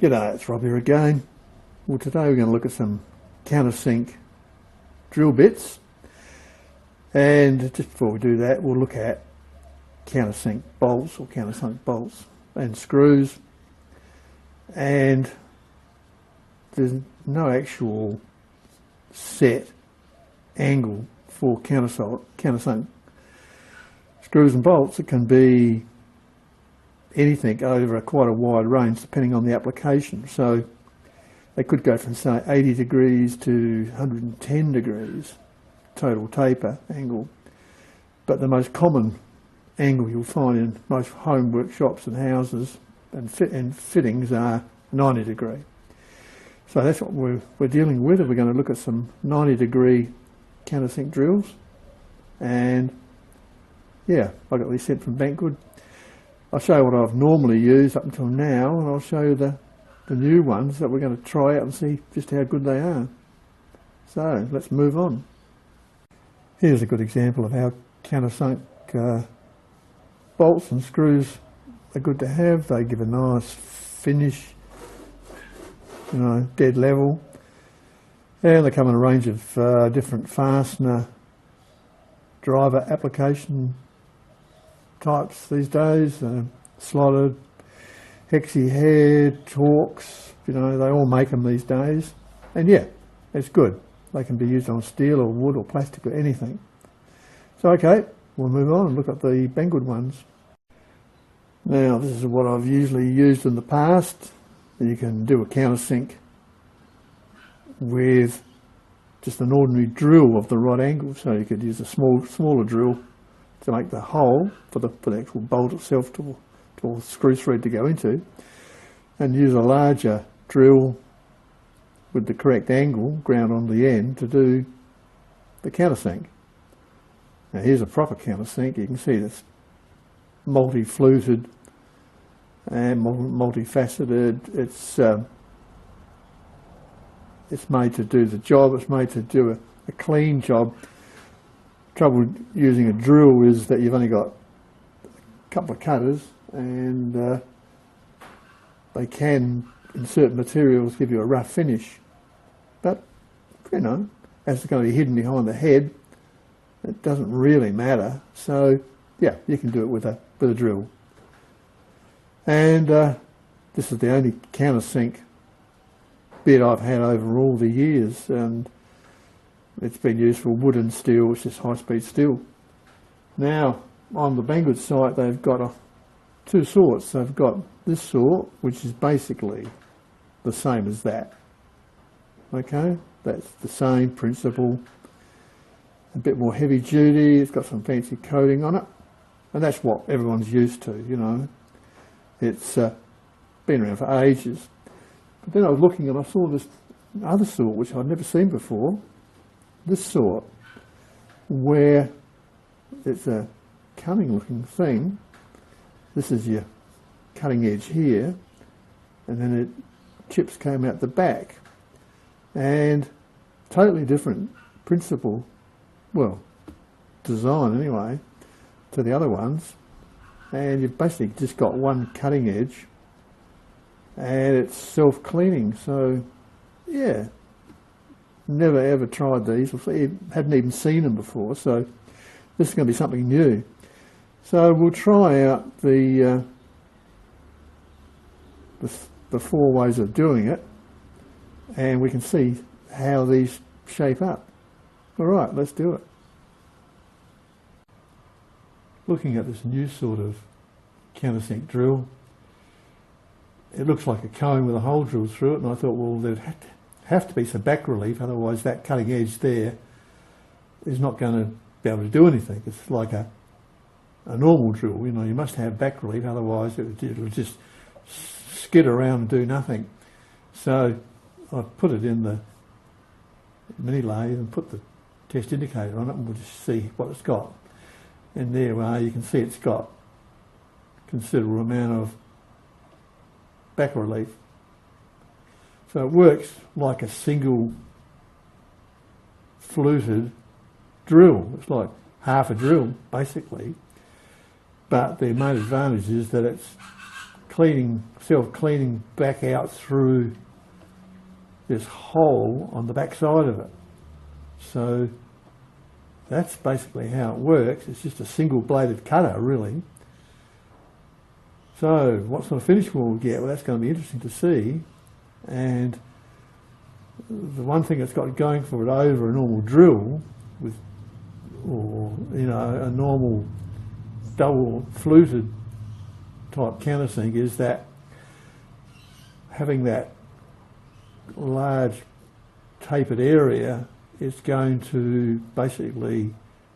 G'day, it's Rob here again. Well, today we're going to look at some countersink drill bits, and just before we do that we'll look at countersink bolts or countersunk bolts and screws. And there's no actual set angle for countersunk screws and bolts. It can be anything over quite a wide range depending on the application. So they could go from say 80 degrees to 110 degrees total taper angle, but the most common angle you'll find in most home workshops and houses and fittings are 90 degree. So that's what we're dealing with. We're going to look at some 90 degree countersink drills, and yeah, I got these sent from Banggood. I'll show you what I've normally used up until now, and I'll show you the new ones that we're going to try out and see just how good they are. So let's move on. Here's a good example of how countersunk bolts and screws are good to have. They give a nice finish, you know, dead level, and they come in a range of different fastener driver application types these days, slotted, hexi head, Torx, you know, they all make them these days. And yeah, it's good. They can be used on steel or wood or plastic or anything. So okay, we'll move on and look at the Banggood ones. Now this is what I've usually used in the past. You can do a countersink with just an ordinary drill of the right angle. So you could use a smaller drill to make the hole for the actual bolt itself or screw thread to go into, and use a larger drill with the correct angle ground on the end to do the countersink. Now here's a proper countersink. You can see it's multi-fluted and multifaceted. It's made to do the job. It's made to do a clean job. Trouble using a drill is that you've only got a couple of cutters, and they can, in certain materials, give you a rough finish. But, you know, as it's going to be hidden behind the head, it doesn't really matter. So, yeah, you can do it with a drill. And this is the only countersink bit I've had over all the years, and it's been used for wood and steel, which is high-speed steel. Now, on the Banggood site, they've got two sorts. They've got this sort, which is basically the same as that. Okay, that's the same principle. A bit more heavy duty. It's got some fancy coating on it, and that's what everyone's used to. You know, it's been around for ages. But then I was looking and I saw this other sort, which I'd never seen before. This sort, where it's a cutting looking thing. This is your cutting edge here, and then chips came out the back, and totally different principle, well, design anyway, to the other ones. And you've basically just got one cutting edge, and it's self-cleaning. So yeah, never ever tried these, hadn't even seen them before, so this is going to be something new. So we'll try out the four ways of doing it, and we can see how these shape up. Alright, let's do it. Looking at this new sort of countersink drill, it looks like a cone with a hole drilled through it, and I thought, well, there'd have to be some back relief, otherwise that cutting edge there is not going to be able to do anything. It's like a normal drill, you know, you must have back relief, otherwise it'll just skid around and do nothing. So I've put it in the mini lathe and put the test indicator on it, and we'll just see what it's got. And there we are, you can see it's got a considerable amount of back relief. So it works like a single fluted drill. It's like half a drill, basically. But the main advantage is that it's self-cleaning back out through this hole on the back side of it. So that's basically how it works. It's just a single bladed cutter, really. So what sort of finish will we get? Well, that's going to be interesting to see. And the one thing it's got going for it over a normal drill with, or a normal double fluted type countersink, is that having that large tapered area is going to basically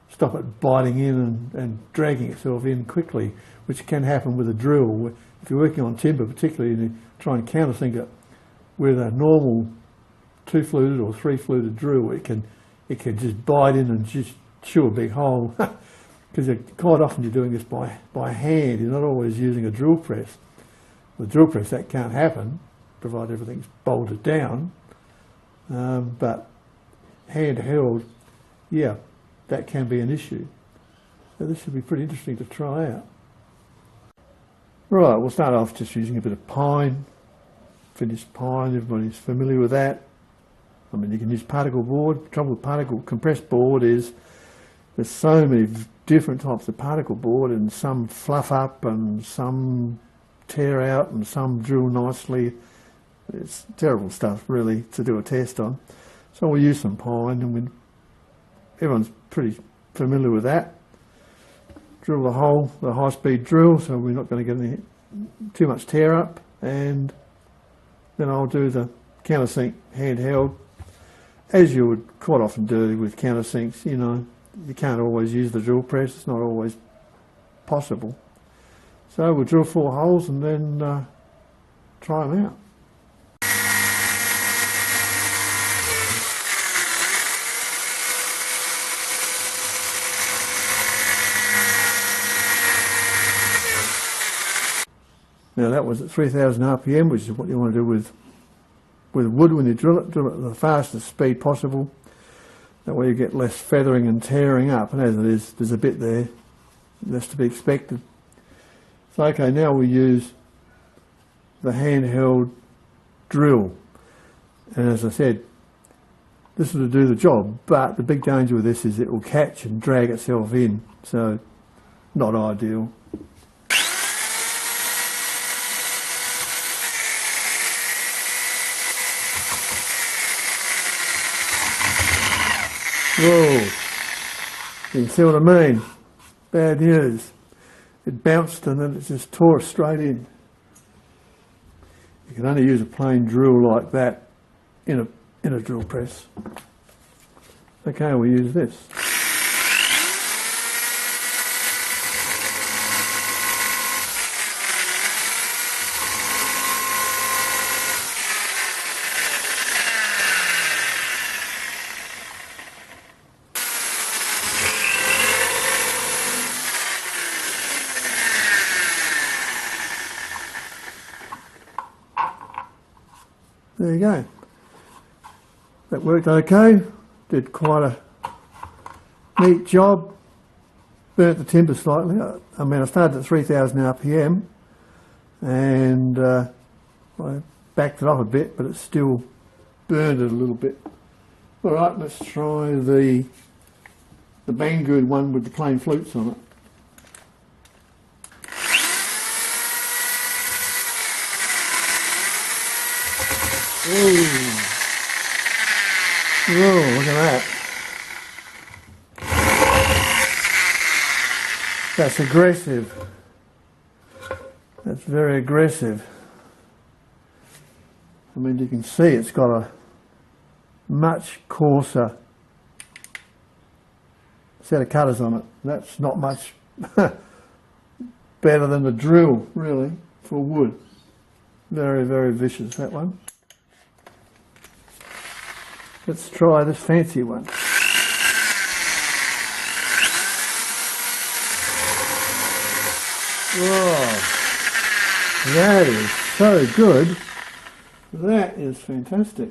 stop it biting in and dragging itself in quickly, which can happen with a drill. If you're working on timber particularly and you try and countersink it with a normal 2 fluted or 3 fluted drill, it can just bite in and just chew a big hole. Because quite often you're doing this by hand, you're not always using a drill press. With a drill press that can't happen, provided everything's bolted down. But handheld, yeah, that can be an issue. So this should be pretty interesting to try out. Right, we'll start off just using a bit of pine, finished pine. Everybody's familiar with that. I mean, you can use particle board. The trouble with particle compressed board is there's so many different types of particle board, and some fluff up and some tear out and some drill nicely. It's terrible stuff, really, to do a test on. So we'll use some pine, and everyone's pretty familiar with that. Drill the hole, the high-speed drill, so we're not going to get too much tear up, and then I'll do the countersink handheld, as you would quite often do with countersinks. You can't always use the drill press, it's not always possible. So we'll drill 4 holes and then try them out. Now that was at 3000 RPM, which is what you want to do with wood when you drill it at the fastest speed possible. That way you get less feathering and tearing up, and as it is, there's a bit there that's to be expected. So okay, now we use the handheld drill, and as I said, this will do the job, but the big danger with this is it will catch and drag itself in, so not ideal. Whoa, you can see what I mean. Bad news. It bounced and then it just tore straight in. You can only use a plain drill like that in a drill press. Okay, we'll use this. There you go. That worked okay. Did quite a neat job. Burnt the timber slightly. I mean, I started at 3000 RPM and I backed it up a bit, but it still burned it a little bit. All right, let's try the Banggood one with the plain flutes on it. Ooh. Whoa, look at that. That's aggressive. That's very aggressive. I mean, you can see it's got a much coarser set of cutters on it. That's not much better than the drill, really, for wood. Very, very vicious, that one. Let's try this fancy one. Oh, that is so good. That is fantastic.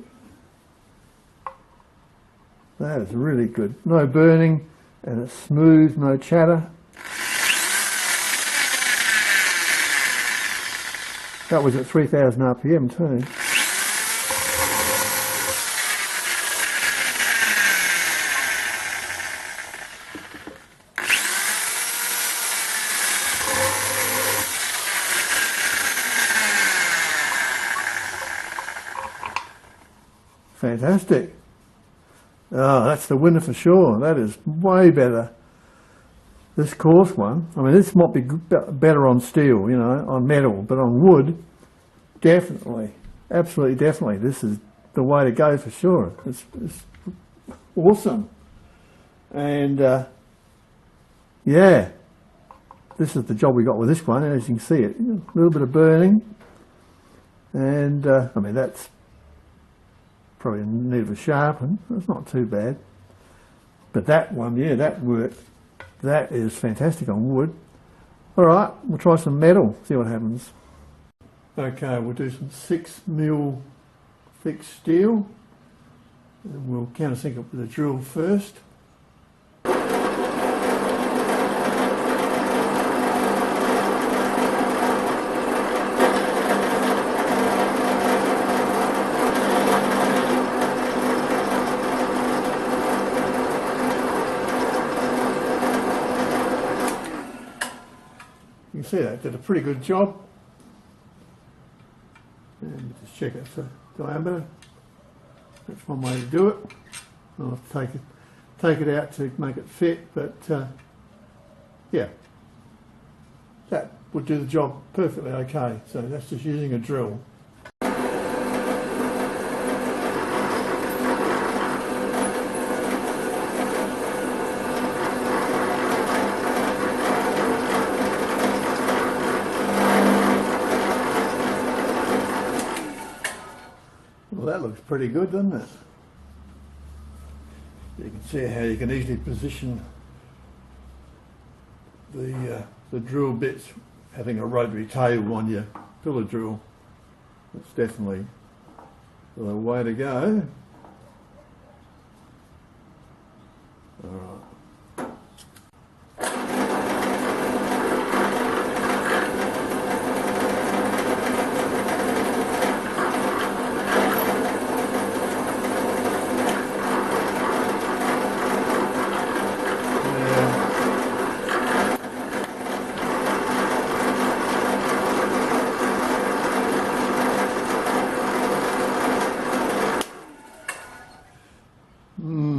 That is really good. No burning, and it's smooth, no chatter. That was at 3000 RPM too. Fantastic. Oh, that's the winner for sure. That is way better. This coarse one, I mean, this might be better on steel, you know, on metal, but on wood, definitely, absolutely definitely, this is the way to go for sure. It's awesome. And yeah, this is the job we got with this one, and as you can see it, a little bit of burning. And I mean, that's probably in need of a sharpen. It's not too bad. But that one, yeah, that worked. That is fantastic on wood. All right, we'll try some metal, see what happens. Okay, we'll do some 6mm thick steel. And we'll countersink it with a drill first. You can see that did a pretty good job. And just check it for diameter. That's one way to do it. I'll have to take it out to make it fit, but yeah, that would do the job perfectly okay. So that's just using a drill. Well, that looks pretty good, doesn't it? You can see how you can easily position the drill bits, having a rotary tail on your pillar drill. It's definitely the way to go. All right.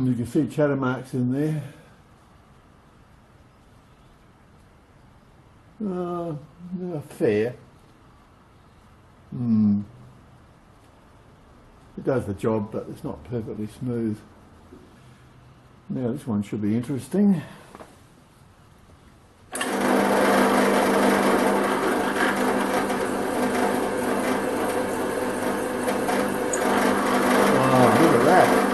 You can see chatter marks in there. Fair. It does the job, but it's not perfectly smooth. Now this one should be interesting. Oh, look at that.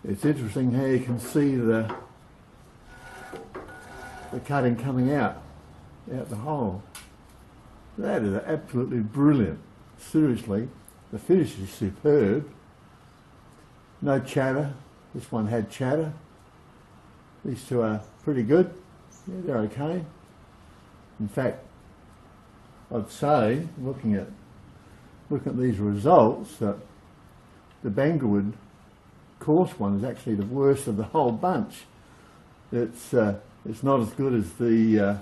It's interesting how you can see the cutting coming out the hole. That is absolutely brilliant. Seriously, the finish is superb. No chatter. This one had chatter. These two are pretty good. Yeah, they're okay. In fact, I'd say, looking at these results, that the Banggood coarse one is actually the worst of the whole bunch. It's not as good as the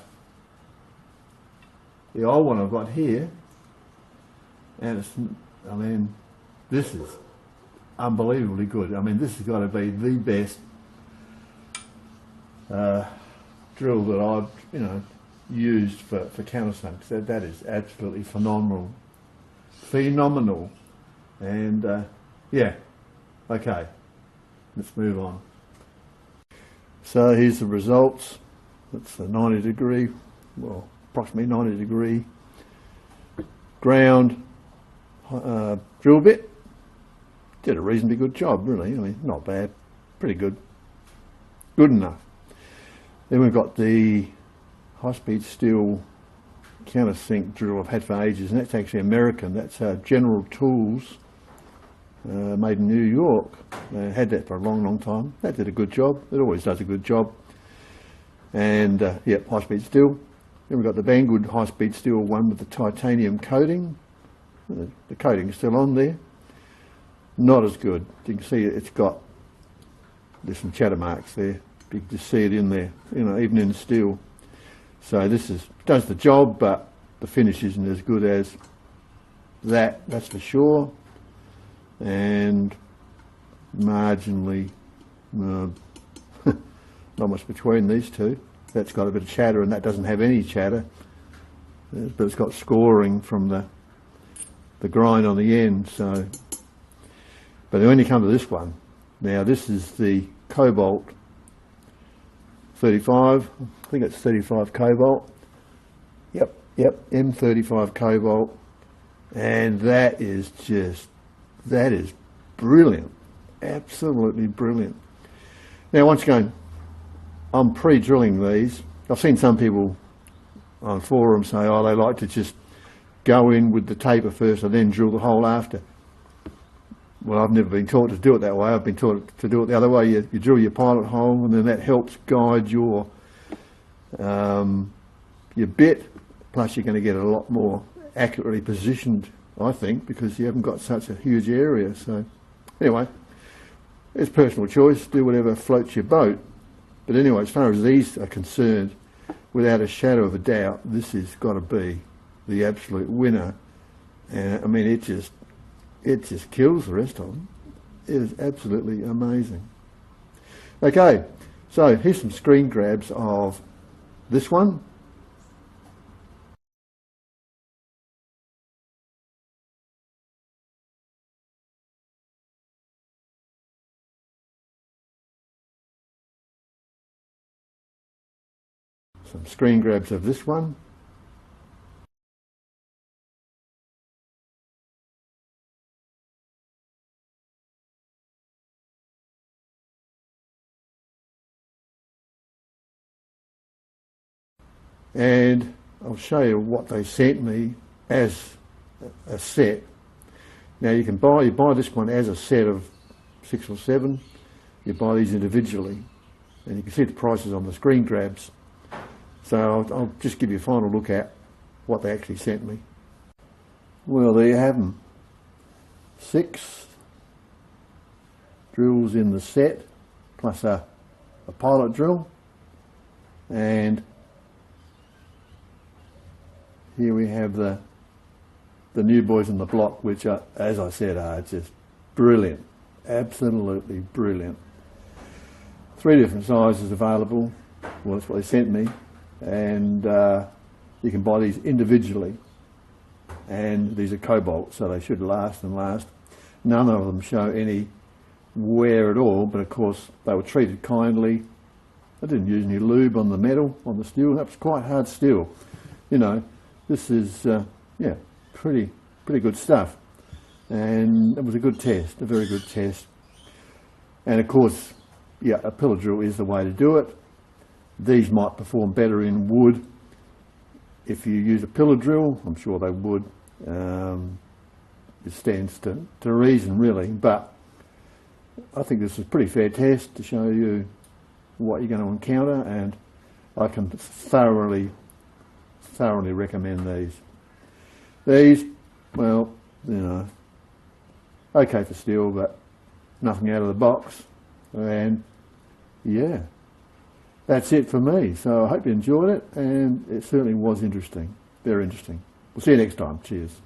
old one I've got here, and it's, I mean, this is unbelievably good. I mean, this has got to be the best drill that I've used for countersinks. That is absolutely phenomenal, and yeah, okay. Let's move on. So here's the results. That's the 90 degree, well, approximately 90 degree ground drill bit. Did a reasonably good job, really. I mean, not bad, pretty good, good enough. Then we've got the high-speed steel countersink drill I've had for ages, and that's actually American. That's General Tools, made in New York. Had that for a long, long time. That did a good job. It always does a good job. And yeah, high-speed steel. Then we've got the Banggood high-speed steel one with the titanium coating. The coating's still on there. Not as good. You can see it's got, there's some chatter marks there. You can just see it in there, you know, even in steel. So this does the job, but the finish isn't as good as that's for sure. And marginally, not much between these two. That's got a bit of chatter, and that doesn't have any chatter, but it's got scoring from the grind on the end. So, but when you come to this one, now this is the Cobalt 35. I think it's 35 Cobalt. Yep, M35 Cobalt, and that is brilliant, absolutely brilliant. Now, once again, I'm pre-drilling these. I've seen some people on forums say, oh, they like to just go in with the taper first and then drill the hole after. Well, I've never been taught to do it that way. I've been taught to do it the other way. You drill your pilot hole, and then that helps guide your bit. Plus, you're going to get a lot more accurately positioned, I think, because you haven't got such a huge area. So, anyway, it's personal choice. Do whatever floats your boat. But anyway, as far as these are concerned, without a shadow of a doubt, this has got to be the absolute winner. And I mean, it just kills the rest of them. It is absolutely amazing. Okay, so here's some screen grabs of this one. Some screen grabs of this one. And I'll show you what they sent me as a set. Now you buy this one as a set of 6 or 7. You buy these individually, and you can see the prices on the screen grabs. So I'll just give you a final look at what they actually sent me. Well, there you have them. 6 drills in the set, plus a pilot drill. And here we have the new boys on the block, which are, as I said, are just brilliant. Absolutely brilliant. 3 different sizes available. Well, that's what they sent me. And you can buy these individually, and these are Cobalt, so they should last and last. None of them show any wear at all, but of course they were treated kindly. I didn't use any lube on the metal, on the steel. That was quite hard steel. You know, this is yeah, pretty good stuff, and it was a good test, a very good test. And of course, yeah, a pillar drill is the way to do it. These might perform better in wood. If you use a pillar drill, I'm sure they would. It stands to reason, really. But I think this is a pretty fair test to show you what you're going to encounter, and I can thoroughly recommend these. These, well, you know, okay for steel, but nothing out of the box. And yeah. That's it for me. So I hope you enjoyed it, and it certainly was interesting. Very interesting. We'll see you next time. Cheers.